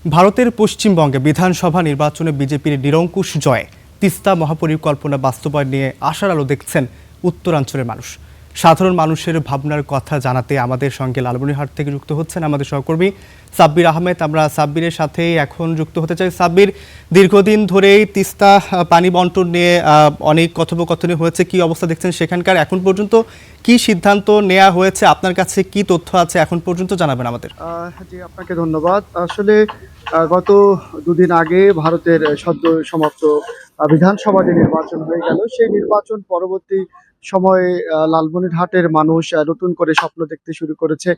ভারতের পশ্চিমবঙ্গে বিধানসভা নির্বাচনে বিজেপির নিরঙ্কুশ জয়, তিস্তা মহাপরিকল্পনা বাস্তবায়ন নিয়ে আশার আলো দেখছেন উত্তরাঞ্চলের মানুষ। সাধারণ মানুষের ভাবনার কথা জানাতে আমাদের সঙ্গে লালমনিরহাট থেকে যুক্ত হচ্ছেন আমাদের সহকর্মী সাব্বির আহমেদ। আমরা সাব্বিরের সাথে এখন যুক্ত হতে চাই। সাব্বির, দীর্ঘদিন ধরেই তিস্তা পানি বন্টন নিয়ে অনেক কথোপকথনই হয়েছে, কি অবস্থা দেখছেন সেখানকার? এখন পর্যন্ত কি সিদ্ধান্ত নেওয়া হয়েছে, আপনার কাছে কি তথ্য আছে এখন পর্যন্ত জানাবেন আমাদের। জি, আপনাকে ধন্যবাদ। আসলে গত দুদিন আগে ভারতের সদ্য সমাপ্ত বিধানসভা যে নির্বাচন হয়ে গেল, সেই নির্বাচন পরবর্তী সময়ে লালমনিরহাটের মানুষ নতুন করে স্বপ্ন দেখতে শুরু করেছে।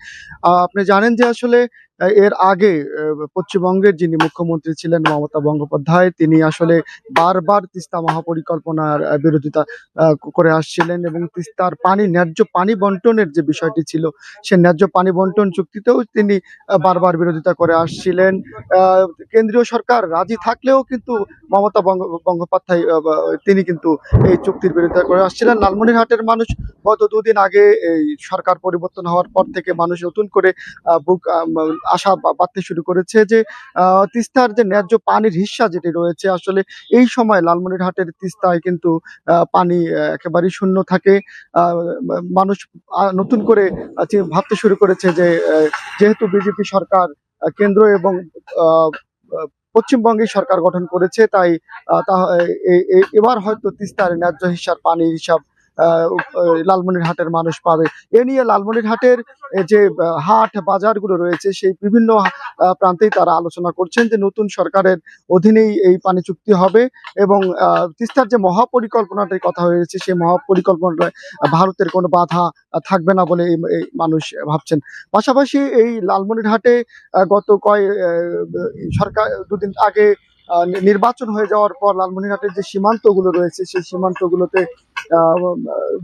আপনি জানেন যে আসলে এর আগে পশ্চিমবঙ্গের যিনি মুখ্যমন্ত্রী ছিলেন মমতা বন্দ্যোপাধ্যায়, তিনি আসলে বারবার তিস্তা মহাপরিকল্পনার বিরোধিতা করে আসছিলেন এবং তিস্তার ন্যায্য পানি বন্টনের যে বিষয়টি ছিল, সে ন্যায্য পানি বন্টন চুক্তিতেও তিনি বারবার বিরোধিতা করে আসছিলেন। কেন্দ্রীয় সরকার রাজি থাকলেও কিন্তু মমতা বন্দ্যোপাধ্যায় তিনি কিন্তু এই চুক্তির বিরোধিতা করে আসছিলেন। লালমনিরহাটের মানুষ গত দুদিন আগে এই সরকার পরিবর্তন হওয়ার পর থেকে মানুষ নতুন করে আশা বাঁধতে শুরু করেছে যে তিস্তার যে ন্যায্য পানির হিস্যা যেটি রয়েছে, আসলে এই সময় লালমনিরহাটের তিস্তায় কিন্তু পানি একেবারেই শূন্য থাকে। মানুষ নতুন করে ভাবতে শুরু করেছে যে যেহেতু বিজেপি সরকার কেন্দ্র এবং পশ্চিমবঙ্গে সরকার গঠন করেছে, তাই এবার হয়তো তিস্তার ন্যায্য হিস্যার পানির হিসাব লালমনিরহাটের মানুষ পাবে। এ নিয়ে লালমনিরহাটের যে হাট বাজারগুলো রয়েছে, সেই বিভিন্ন প্রান্তেই তারা আলোচনা করছেন যে নতুন সরকারের অধীনেই এই পানি চুক্তি হবে এবং তিস্তার যে মহাপরিকল্পনাটির কথা হয়েছে, সেই মহাপরিকল্পনায় ভারতের কোনো বাধা থাকবে না বলে এই মানুষ ভাবছেন। পাশাপাশি এই লালমনিরহাটে গত সরকার দুদিন আগে নির্বাচন হয়ে যাওয়ার পর লালমনিরহাটের যে সীমান্তগুলো রয়েছে, সেই সীমান্তগুলোতে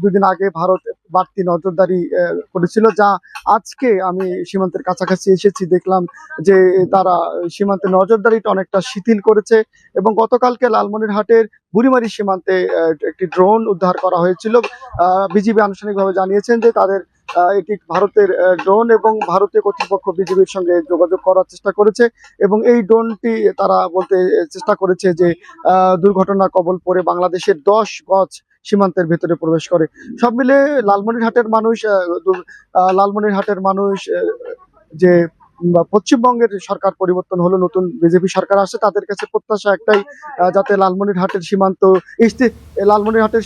দুদিন আগে ভারত বাড়তি নজরদারি করেছিল, যা আজকে আমি সীমান্তের কাছাকাছি এসেছি, দেখলাম যে তারা সীমান্তে নজরদারিটা অনেকটা শিথিল করেছে এবং গতকালকে লালমনিরহাটের বুড়িমারি সীমান্তে একটি ড্রোন উদ্ধার করা হয়েছিল। বিজিবি আনুষ্ঠানিকভাবে জানিয়েছেন যে তাদের এটি ভারতের ড্রোন এবং ভারতীয় কর্তৃপক্ষ বিজিবির সঙ্গে যোগাযোগ করার চেষ্টা করেছে এবং এই ড্রোনটি তারা বলতে চেষ্টা করেছে যে দুর্ঘটনা কবল পড়ে বাংলাদেশের 10 গজ সীমান্তের ভেতরে প্রবেশ করে। সব মিলে লালমনিরহাটের মানুষ যে পশ্চিমবঙ্গের সরকার পরিবর্তন হলো, নতুন বিজেপি সরকার আসে, তাদের কাছে প্রত্যাশা একটাই, যাতে লালমনিরহাটের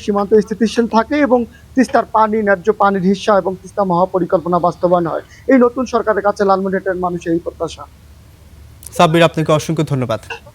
সীমান্ত স্থিতিশীল থাকে এবং তিস্তার ন্যায্য পানির হিস্যা এবং তিস্তা মহাপরিকল্পনা বাস্তবায়ন হয়। এই নতুন সরকারের কাছে লালমনিরহাটের মানুষের এই প্রত্যাশা। সাব্বির, আপনাকে অসংখ্য ধন্যবাদ।